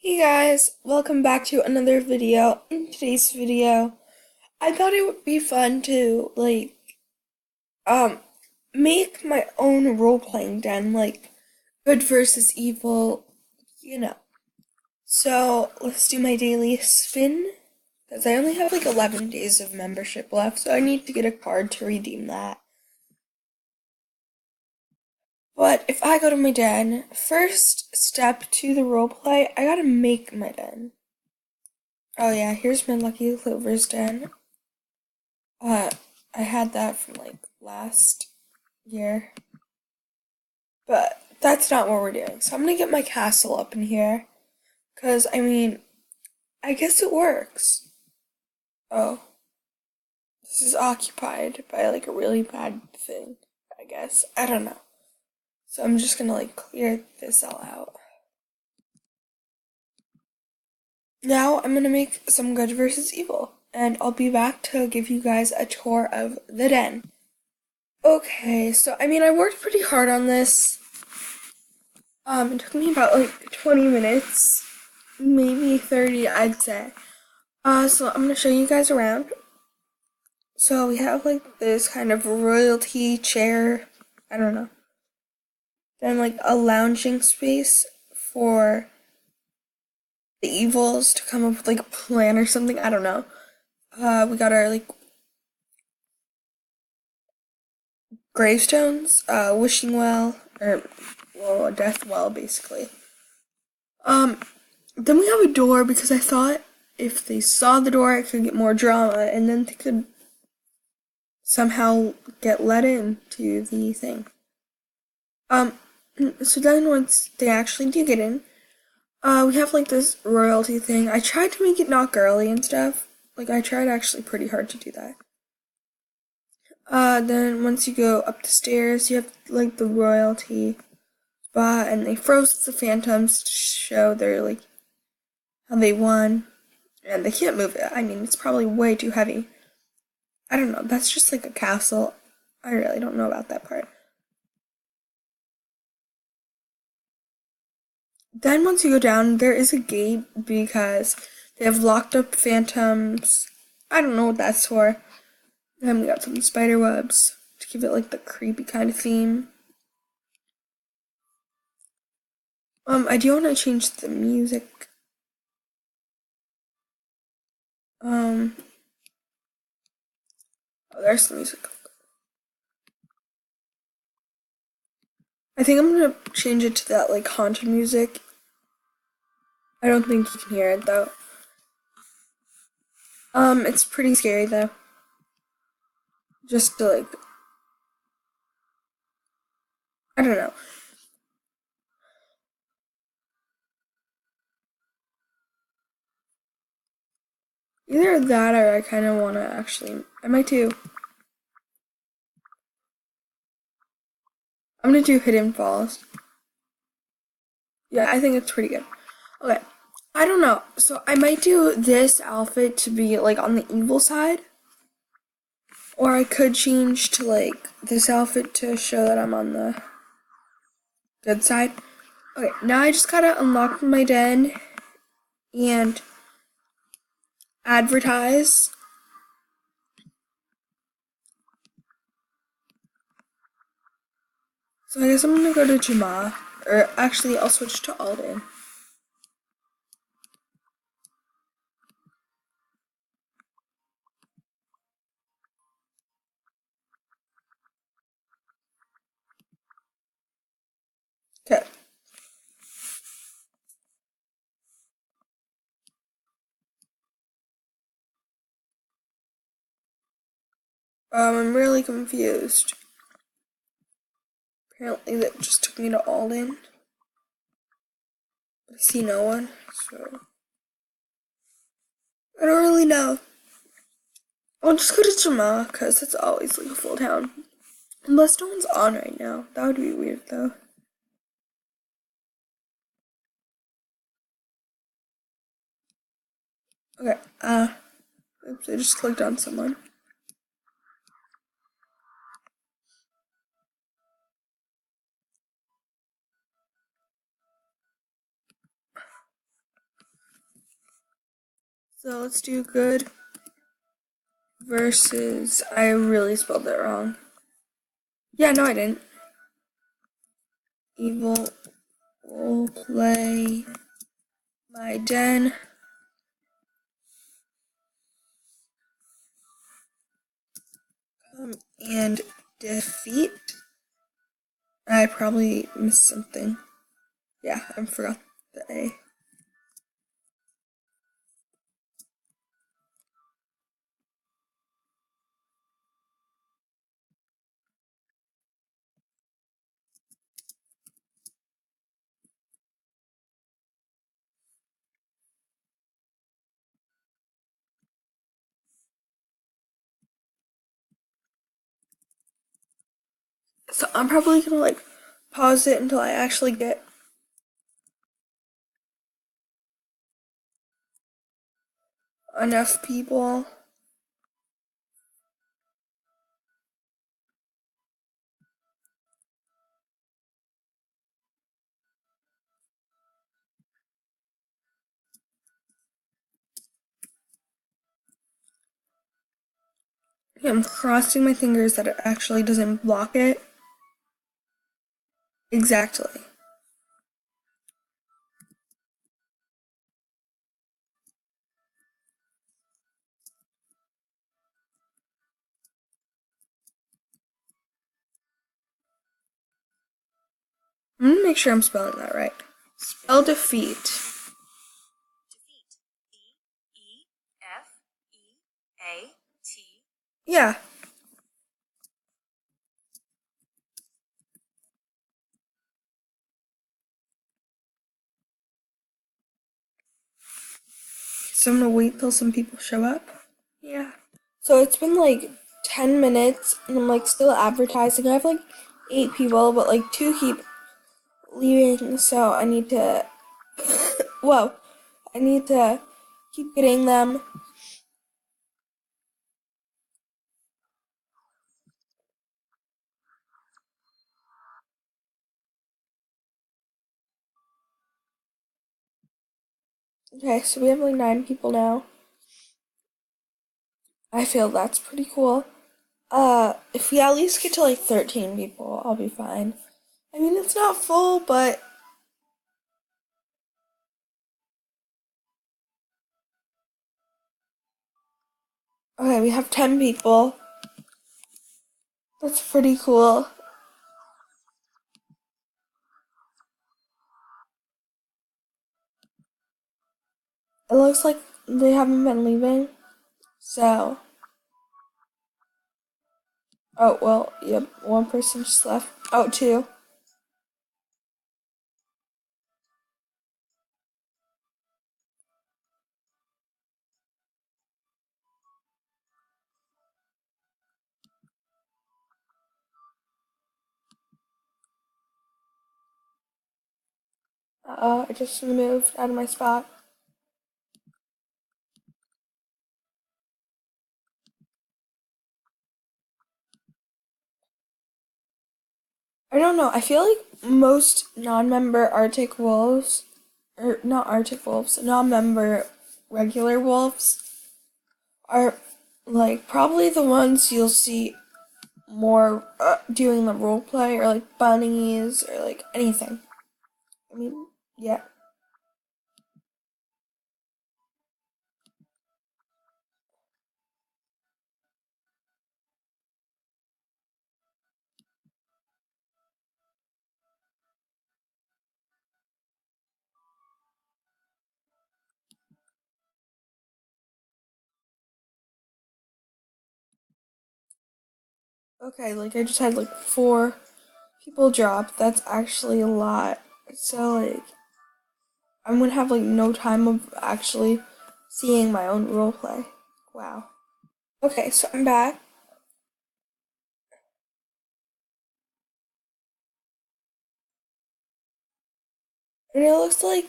Hey guys, welcome back to another video. In today's video, I thought it would be fun to um make my own role-playing den, like good versus evil, you know. So let's do my daily spin, because I only have like 11 days of membership left, so I need to get a card to redeem that. But if I go to my den, first step to the roleplay, I gotta make my den. Oh yeah, here's my Lucky Clover's den. Uh, I had that from like last year, but that's not what we're doing. So I'm gonna get my castle up in here, cause I mean, I guess it works. Oh, this is occupied by like a really bad thing, I guess. I don't know. So I'm just gonna like clear this all out. Now I'm gonna make some good versus evil, and I'll be back to give you guys a tour of the den. Okay, so I mean, I worked pretty hard on this. It took me about like 20 minutes, maybe 30, I'd say. So I'm gonna show you guys around. So we have like this kind of royalty chair, I don't know. Then like a lounging space for the evils to come up with like a plan or something, I don't know. We got our like gravestones, wishing well, or well, a death well basically. Um, then we have a door because I thought if they saw the door, it could get more drama, and then they could somehow get let in to the thing. Um, so then once they actually do get in, we have like this royalty thing. I tried to make it not girly and stuff. Like I tried actually pretty hard to do that. Then once you go up the stairs, you have like the royalty spot, and they froze the phantoms to show their like how they won, and they can't move it. I mean, it's probably way too heavy. I don't know. That's just like a castle. I really don't know about that part. Then once you go down, there is a gate because they have locked up phantoms. I don't know what that's for. Then we got some spider webs to give it like the creepy kind of theme. I do want to change the music. Oh, there's the music. I think I'm gonna change it to that like haunted music. I don't think you can hear it though. It's pretty scary though. Just to like, I don't know. Either that or I kind of want to actually, I might do. I'm gonna do Hidden Falls. Yeah, I think it's pretty good. Okay. I don't know. So I might do this outfit to be like on the evil side. Or I could change to like this outfit to show that I'm on the good side. Okay, now I just gotta unlock my den and advertise. So I guess I'm gonna go to Jama. Or actually, I'll switch to Alden. Okay. I'm really confused. Apparently that just took me to Alden. I see no one, so I don't really know. I'll just go to Jama, because it's always like a full town. Unless no one's on right now. That would be weird though. Okay, oops, I just clicked on someone. So let's do good versus. I really spelled that wrong. Yeah, no, I didn't. Evil roleplay my den. And defeat. I probably missed something. Yeah, I forgot the A. So I'm probably gonna like pause it until I actually get enough people. I'm crossing my fingers that it actually doesn't block it. Exactly. I'm gonna make sure I'm spelling that right. Spell defeat. Yeah. So I'm gonna wait till some people show up. Yeah. So it's been like 10 minutes and I'm like still advertising. I have like 8 people, but like 2 keep leaving, so I need to. Whoa. I need to keep getting them. Okay, so we have like 9 people now. I feel that's pretty cool. If we at least get to like 13 people, I'll be fine. I mean, it's not full, but okay, we have 10 people. That's pretty cool. It looks like they haven't been leaving. So, oh, well, yep, one person just left. Oh, 2. I just moved out of my spot. I don't know. I feel like most non-member Arctic wolves, or not Arctic wolves, non-member regular wolves are like probably the ones you'll see more doing the role play or like bunnies or like anything. I mean, yeah. Okay, like I just had like 4 people drop. That's actually a lot. So like I'm gonna have like no time of actually seeing my own role play. Wow. Okay, so I'm back. And it looks like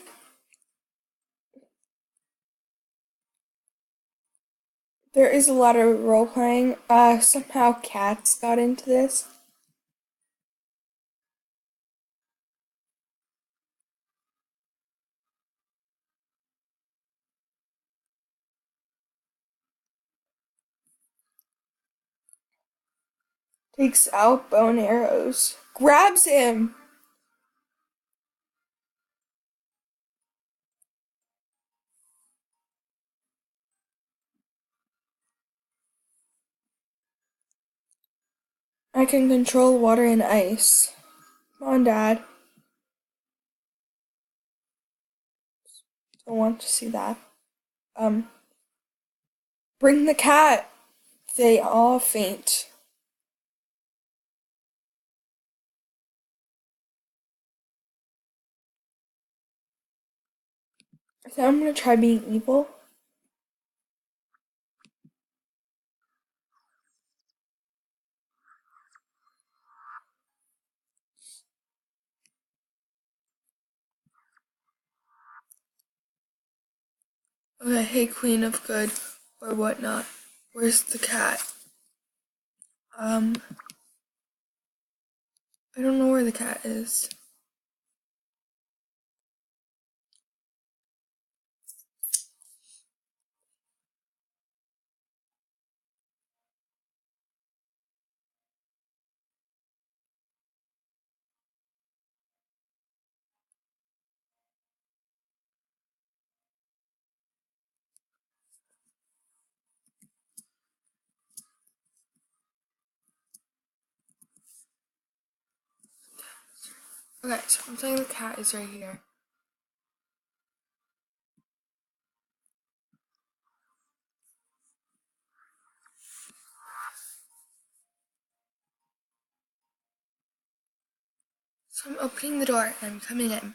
there is a lot of role playing. Somehow cats got into this. Takes out bow and arrows. Grabs him! I can control water and ice. Come on, Dad. Don't want to see that. Um, bring the cat! They all faint. I think I'm gonna try being evil. Okay, hey, Queen of Good, or whatnot. Where's the cat? Um, I don't know where the cat is. Okay, so I'm saying the cat is right here. So I'm opening the door and I'm coming in.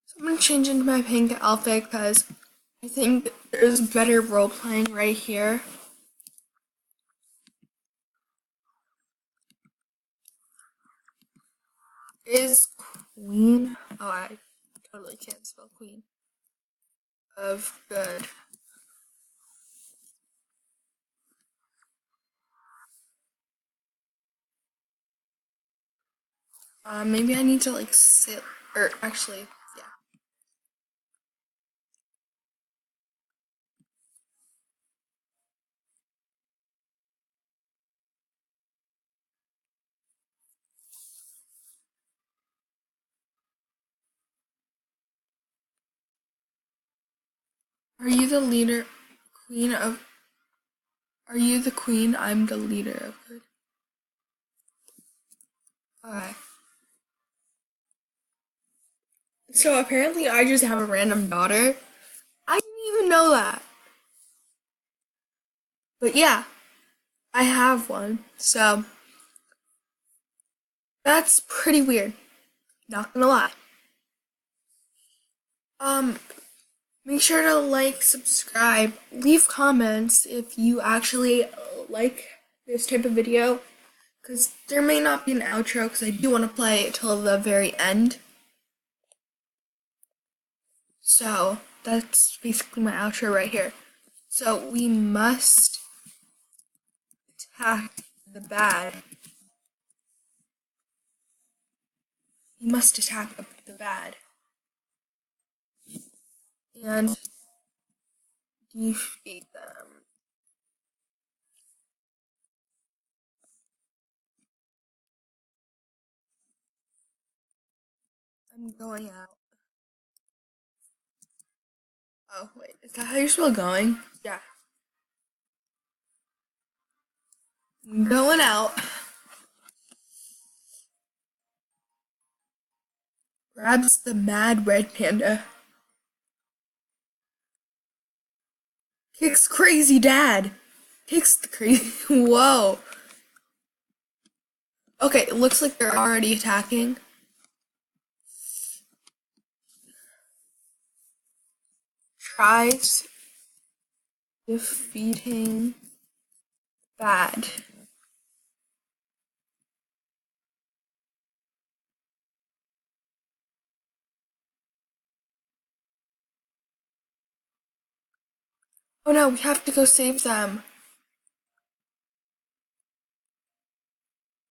So I'm gonna change into my pink outfit because I think there's better role playing right here. Is Queen? Oh, I totally can't spell Queen of Good. Maybe I need to like sit, or actually, yeah. Are you the leader, Queen of? Are you the Queen? I'm the leader of Good. Okay. So apparently, I just have a random daughter. I didn't even know that. But yeah, I have one. So that's pretty weird. Not gonna lie. Um, Make sure to like, subscribe, leave comments if you actually like this type of video, because there may not be an outro because I do want to play it till the very end. So that's basically my outro right here. So we must attack the bad. We must attack the bad and defeat them. I'm going out. Oh wait, is that how you're still going? Yeah. I'm going out. Grabs the mad red panda. Kicks crazy dad. Kicks the crazy. Whoa. Okay, it looks like they're already attacking. Tries defeating bad. Oh no, we have to go save them.